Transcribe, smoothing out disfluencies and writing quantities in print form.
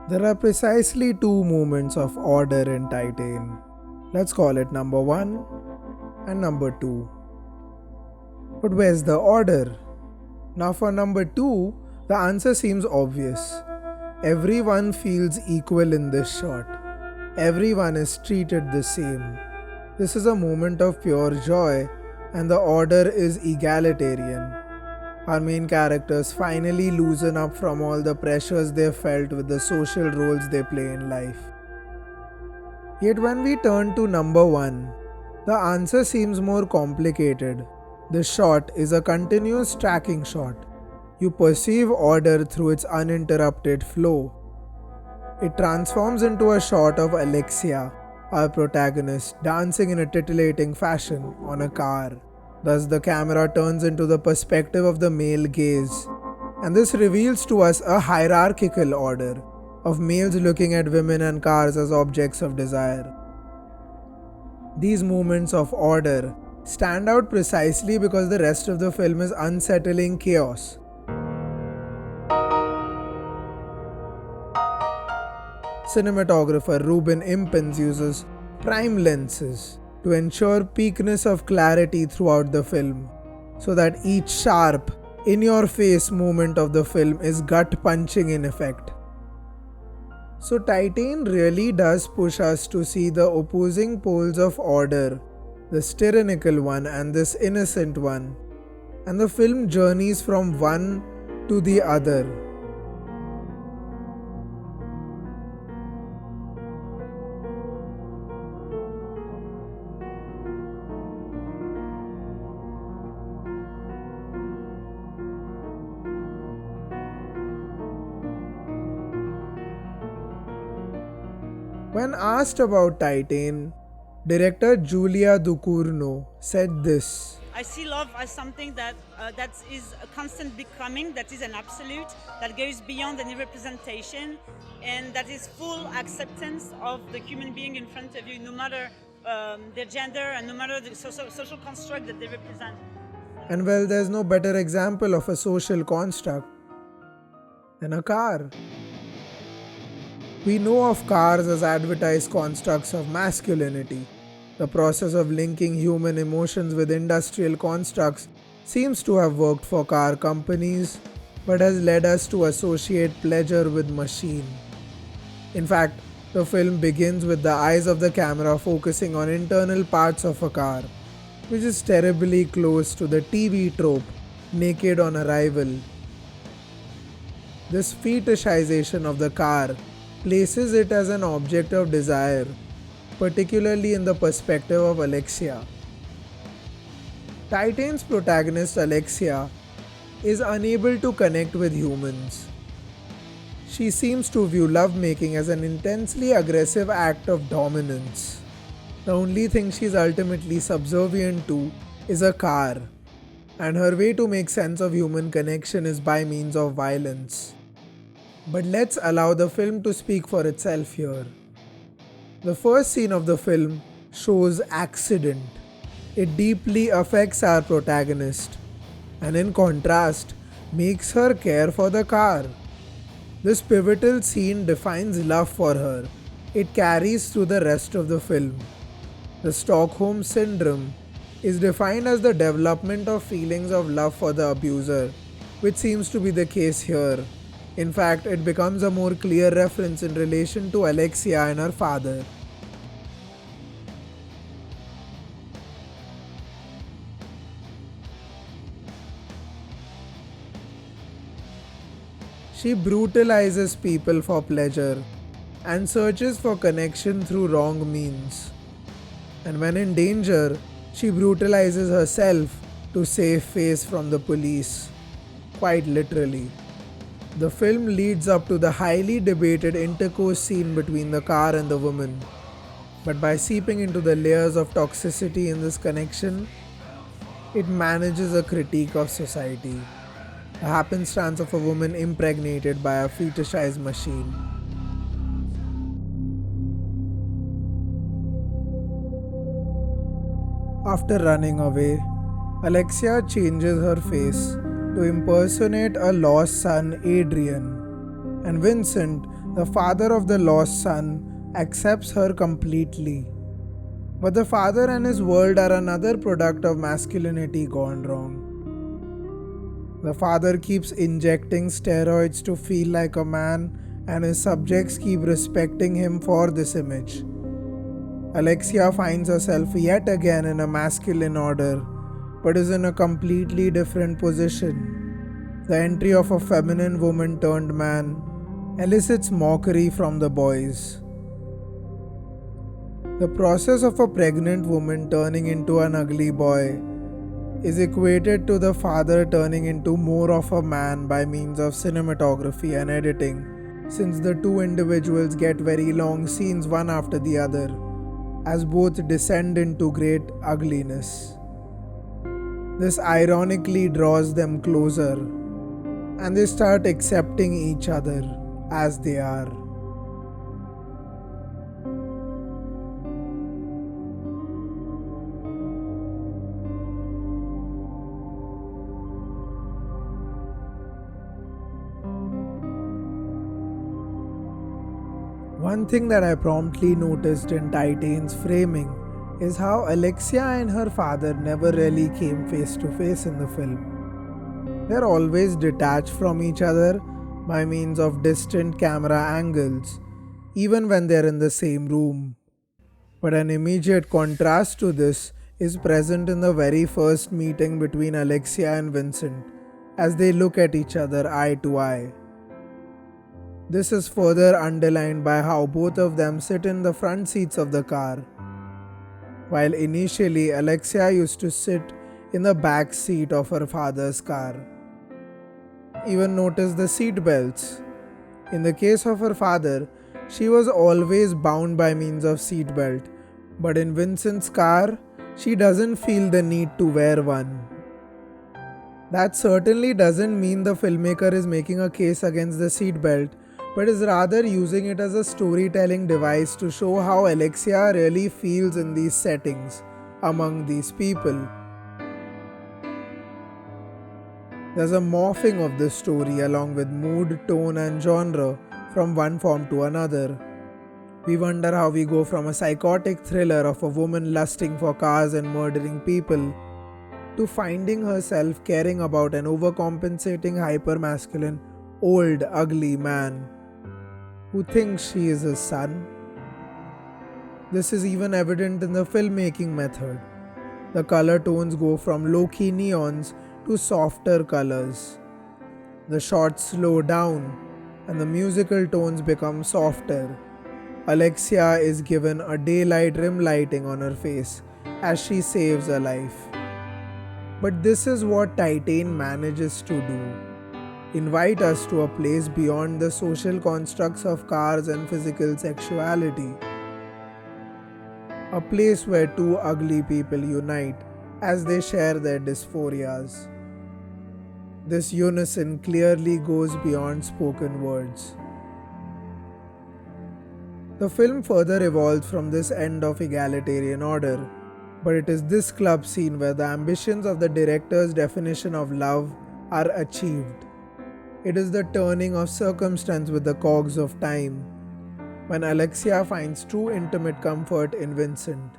There are precisely two moments of order in Titane. Let's call it number 1 and number 2. But where's the order? Now for number 2, the answer seems obvious. Everyone feels equal in this shot. Everyone is treated the same. This is a moment of pure joy, and the order is egalitarian. Our main characters finally loosen up from all the pressures they felt with the social roles they play in life. Yet when we turn to number 1, the answer seems more complicated. This shot is a continuous tracking shot. You perceive order through its uninterrupted flow. It transforms into a shot of Alexia, our protagonist, dancing in a titillating fashion on a car. Thus, the camera turns into the perspective of the male gaze, and this reveals to us a hierarchical order of males looking at women and cars as objects of desire. These moments of order stand out precisely because the rest of the film is unsettling chaos. Cinematographer Ruben Impens uses prime lenses to ensure peakness of clarity throughout the film, so that each sharp, in-your-face moment of the film is gut-punching in effect. So Titane really does push us to see the opposing poles of order, this tyrannical one and this innocent one, and the film journeys from one to the other. When asked about Titane, director Julia Ducournau said this: I see love as something that is a constant becoming, that is an absolute, that goes beyond any representation, and that is full acceptance of the human being in front of you, no matter their gender and no matter the social construct that they represent. And well, there's no better example of a social construct than a car. We know of cars as advertised constructs of masculinity. The process of linking human emotions with industrial constructs seems to have worked for car companies, but has led us to associate pleasure with machine. In fact, the film begins with the eyes of the camera focusing on internal parts of a car, which is terribly close to the TV trope, naked on arrival. This fetishization of the car places it as an object of desire, particularly in the perspective of Alexia. Titane's protagonist Alexia is unable to connect with humans. She seems to view lovemaking as an intensely aggressive act of dominance. The only thing she is ultimately subservient to is a car, and her way to make sense of human connection is by means of violence. But let's allow the film to speak for itself here. The first scene of the film shows accident. It deeply affects our protagonist, and in contrast, makes her care for the car. This pivotal scene defines love for her. It carries through the rest of the film. The Stockholm Syndrome is defined as the development of feelings of love for the abuser, which seems to be the case here. In fact, it becomes a more clear reference in relation to Alexia and her father. She brutalizes people for pleasure and searches for connection through wrong means. And when in danger, she brutalizes herself to save face from the police, quite literally. The film leads up to the highly debated intercourse scene between the car and the woman. But by seeping into the layers of toxicity in this connection, it manages a critique of society. The happenstance of a woman impregnated by a fetishized machine. After running away, Alexia changes her face to impersonate a lost son, Adrian, and Vincent The father of the lost son accepts her completely. But the father and his world are another product of masculinity gone wrong. The father keeps injecting steroids to feel like a man, and his subjects keep respecting him for this image. Alexia finds herself yet again in a masculine order, but is in a completely different position. The entry of a feminine woman turned man elicits mockery from the boys. The process of a pregnant woman turning into an ugly boy is equated to the father turning into more of a man by means of cinematography and editing, since the two individuals get very long scenes one after the other, as both descend into great ugliness. This ironically draws them closer, and they start accepting each other as they are. One thing that I promptly noticed in Titane's framing is how Alexia and her father never really came face to face in the film. They're always detached from each other by means of distant camera angles, even when they're in the same room. But an immediate contrast to this is present in the very first meeting between Alexia and Vincent, as they look at each other eye to eye. This is further underlined by how both of them sit in the front seats of the car. While initially Alexia used to sit in the back seat of her father's car. Even notice the seat belts. In the case of her father, she was always bound by means of seat belt, but in Vincent's car, she doesn't feel the need to wear one. That certainly doesn't mean the filmmaker is making a case against the seat belt, but is rather using it as a storytelling device to show how Alexia really feels in these settings, among these people. There's a morphing of this story along with mood, tone and genre from one form to another. We wonder how we go from a psychotic thriller of a woman lusting for cars and murdering people to finding herself caring about an overcompensating hyper-masculine, old, ugly man who thinks she is his son. This is even evident in the filmmaking method. The color tones go from low-key neons to softer colors. The shots slow down and the musical tones become softer. Alexia is given a daylight rim lighting on her face as she saves a life. But this is what Titane manages to do. Invite us to a place beyond the social constructs of cars and physical sexuality. A place where two ugly people unite as they share their dysphorias. This unison clearly goes beyond spoken words. The film further evolves from this end of egalitarian order, but it is this club scene where the ambitions of the director's definition of love are achieved. It is the turning of circumstance with the cogs of time, when Alexia finds true intimate comfort in Vincent.